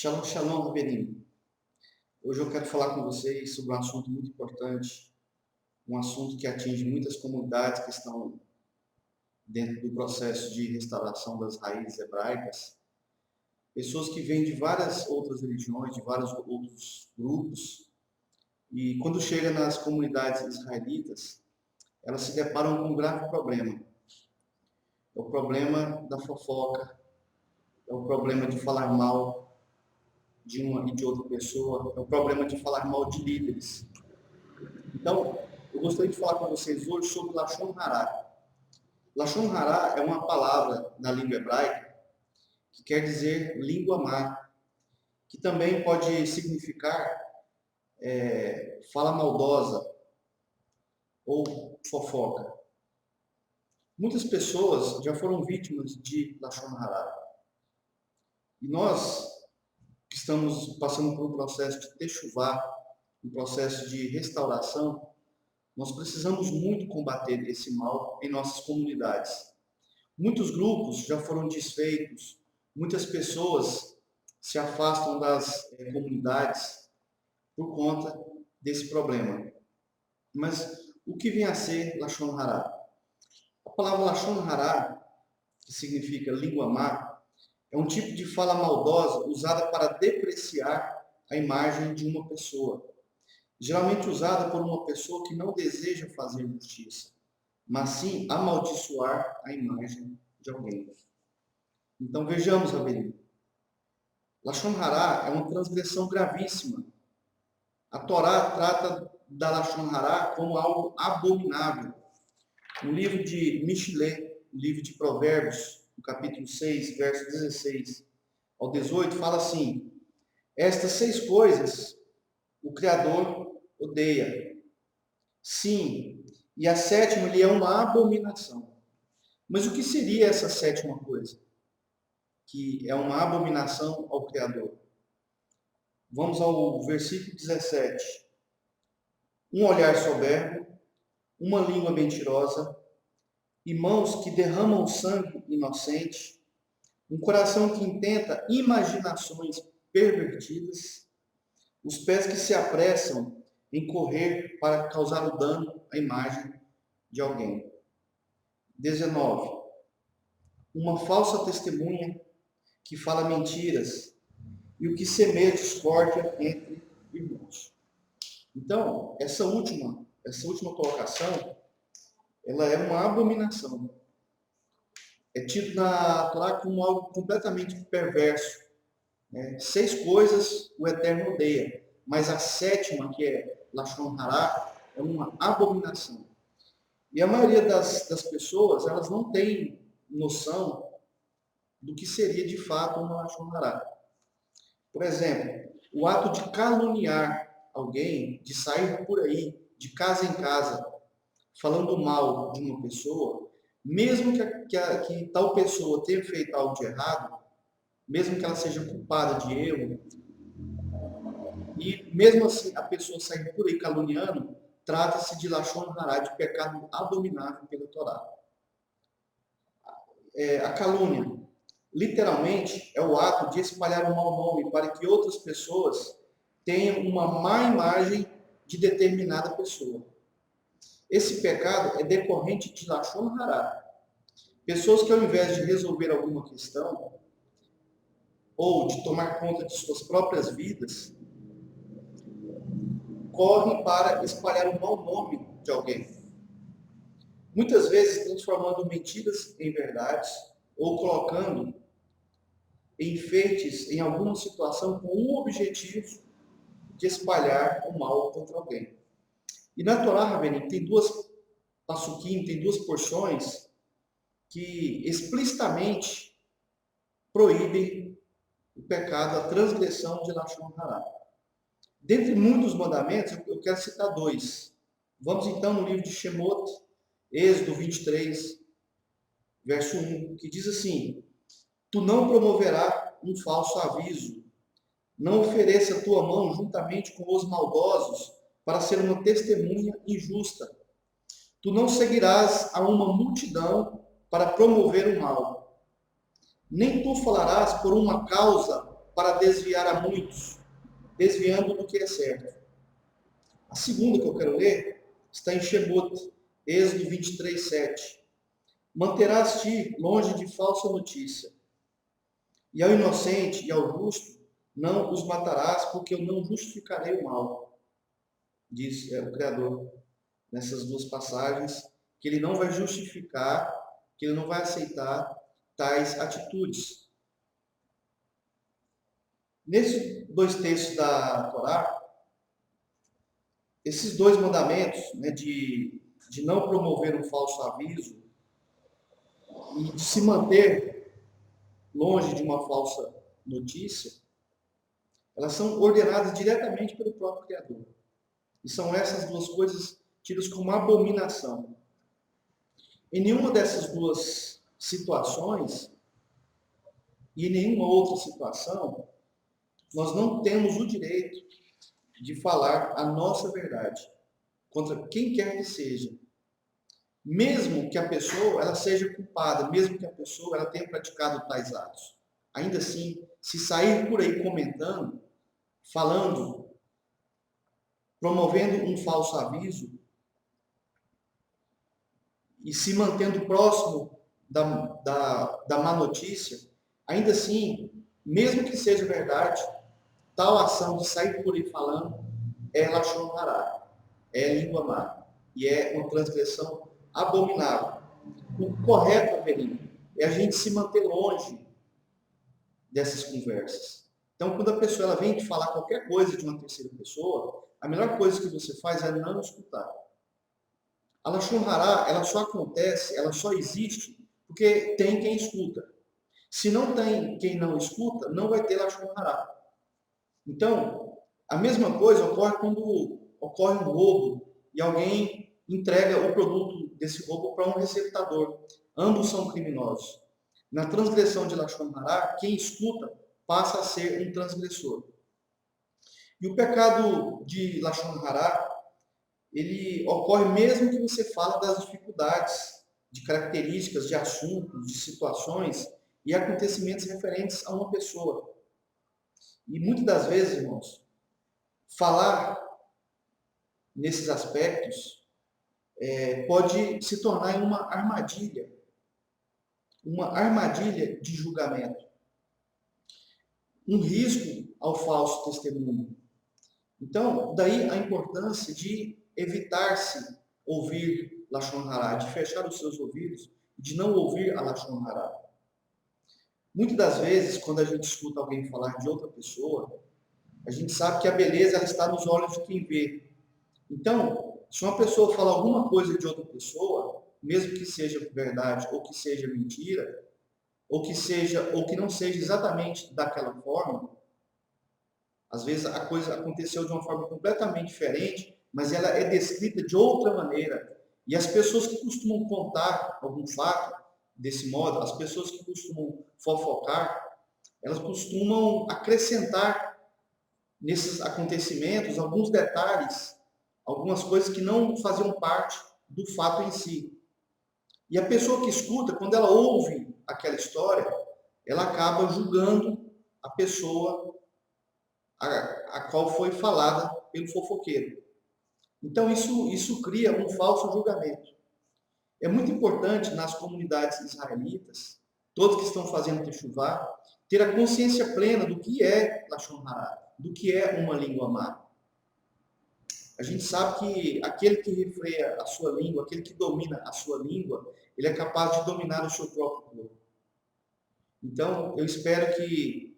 Shalom, shalom, Rabbeinu. Hoje eu quero falar com vocês sobre um assunto muito importante, um assunto que atinge muitas comunidades que estão dentro do processo de restauração das raízes hebraicas, pessoas que vêm de várias outras religiões, de vários outros grupos, e quando chega nas comunidades israelitas, elas se deparam com um grave problema. É o problema da fofoca, é o problema de falar mal de uma e de outra pessoa, é o problema de falar mal de líderes. Então, eu gostaria de falar com vocês hoje sobre Lashon Hará. Lashon Hará é uma palavra na língua hebraica que quer dizer língua má, que também pode significar fala maldosa ou fofoca. Muitas pessoas já foram vítimas de Lashon Hará. E nós que estamos passando por um processo de techuvá, um processo de restauração, nós precisamos muito combater esse mal em nossas comunidades. Muitos grupos já foram desfeitos, muitas pessoas se afastam das comunidades por conta desse problema. Mas o que vem a ser Lashon Hará? A palavra Lashon Hará, que significa língua má, é um tipo de fala maldosa usada para depreciar a imagem de uma pessoa. Geralmente usada por uma pessoa que não deseja fazer justiça, mas sim amaldiçoar a imagem de alguém. Então vejamos, Rabbeinu. Lashon Hará é uma transgressão gravíssima. A Torá trata da Lashon Hará como algo abominável. No livro de Mishlé, no livro de Provérbios, no capítulo 6, verso 16 ao 18, fala assim: estas 6 coisas o Criador odeia. Sim, e a 7ª lhe é uma abominação. Mas o que seria essa 7ª coisa? Que é uma abominação ao Criador. Vamos ao versículo 17. Um olhar soberbo, uma língua mentirosa, e mãos que derramam sangue inocente, um coração que intenta imaginações pervertidas, os pés que se apressam em correr para causar o dano à imagem de alguém. 19. Uma falsa testemunha que fala mentiras e o que semeia discórdia entre irmãos. Então, essa última colocação, ela é uma abominação. É tido na Torá como algo completamente perverso. 6 coisas o Eterno odeia, mas a 7ª, que é Lashon Hará, é uma abominação. E a maioria das pessoas, elas não têm noção do que seria de fato uma Lashon Hará. Por exemplo, o ato de caluniar alguém, de sair por aí, de casa em casa, falando mal de uma pessoa, mesmo que tal pessoa tenha feito algo de errado, mesmo que ela seja culpada de erro, e mesmo assim a pessoa sair por aí caluniando, trata-se de Lashon Hará, de pecado abominável pela Torá. A calúnia, literalmente, é o ato de espalhar um mau nome para que outras pessoas tenham uma má imagem de determinada pessoa. Esse pecado é decorrente de Lashon Hará. Pessoas que, ao invés de resolver alguma questão, ou de tomar conta de suas próprias vidas, correm para espalhar um mau nome de alguém. Muitas vezes transformando mentiras em verdades, ou colocando enfeites em alguma situação com o objetivo de espalhar o mal contra alguém. E na Torá, Rabbeinu, tem 2 passuquim, tem 2 porções que explicitamente proíbem o pecado, a transgressão de Lashon Hará. Dentre muitos mandamentos, eu quero citar 2. Vamos então no livro de Shemot, Êxodo 23, verso 1, que diz assim: tu não promoverás um falso aviso, não ofereça a tua mão juntamente com os maldosos para ser uma testemunha injusta. Tu não seguirás a uma multidão para promover o mal. Nem tu falarás por uma causa para desviar a muitos, desviando do que é certo. A segunda que eu quero ler está em Shemot, Êxodo 23, 7. Manterás-te longe de falsa notícia, e ao inocente e ao justo não os matarás, porque eu não justificarei o mal, diz o Criador nessas duas passagens, que ele não vai justificar, que ele não vai aceitar tais atitudes. Nesses dois textos da Torá, esses dois mandamentos, né, de não promover um falso aviso e de se manter longe de uma falsa notícia, elas são ordenadas diretamente pelo próprio Criador. E são essas duas coisas tidas como abominação. Em nenhuma dessas duas situações, e em nenhuma outra situação, nós não temos o direito de falar a nossa verdade contra quem quer que seja. Mesmo que a pessoa ela seja culpada, mesmo que a pessoa ela tenha praticado tais atos. Ainda assim, se sair por aí comentando, falando, promovendo um falso aviso e se mantendo próximo da má notícia, ainda assim, mesmo que seja verdade, tal ação de sair por aí falando é lashon hará, é língua má, e é uma transgressão abominável. O correto, Avelino, é a gente se manter longe dessas conversas. Então, quando a pessoa ela vem te falar qualquer coisa de uma terceira pessoa, a melhor coisa que você faz é não escutar. A lashon hará, ela só acontece, ela só existe porque tem quem escuta. Se não tem quem não escuta, não vai ter lashon hará. Então, a mesma coisa ocorre quando ocorre um roubo e alguém entrega o produto desse roubo para um receptador. Ambos são criminosos. Na transgressão de lashon hará, quem escuta passa a ser um transgressor. E o pecado de lashon hará, ele ocorre mesmo que você fale das dificuldades, de características, de assuntos, de situações e acontecimentos referentes a uma pessoa. E muitas das vezes, irmãos, falar nesses aspectos pode se tornar uma armadilha de julgamento, um risco ao falso testemunho. Então, daí a importância de evitar-se ouvir lashon hará, de fechar os seus ouvidos, de não ouvir a lashon hará. Muitas das vezes, quando a gente escuta alguém falar de outra pessoa, a gente sabe que a beleza ela está nos olhos de quem vê. Então, se uma pessoa fala alguma coisa de outra pessoa, mesmo que seja verdade ou que seja mentira, ou que não seja exatamente daquela forma, às vezes a coisa aconteceu de uma forma completamente diferente, mas ela é descrita de outra maneira. E as pessoas que costumam contar algum fato desse modo, as pessoas que costumam fofocar, elas costumam acrescentar nesses acontecimentos alguns detalhes, algumas coisas que não faziam parte do fato em si. E a pessoa que escuta, quando ela ouve aquela história, ela acaba julgando a pessoa a qual foi falada pelo fofoqueiro. Então, isso cria um falso julgamento. É muito importante nas comunidades israelitas, todos que estão fazendo techuvá, ter a consciência plena do que é lashon hará, do que é uma língua má. A gente sabe que aquele que refreia a sua língua, aquele que domina a sua língua, ele é capaz de dominar o seu próprio corpo. Então, eu espero que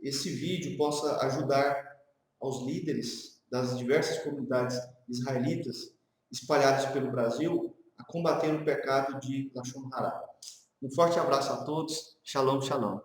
esse vídeo possa ajudar aos líderes das diversas comunidades israelitas espalhadas pelo Brasil a combater o pecado de lashon hará. Um forte abraço a todos. Shalom, shalom.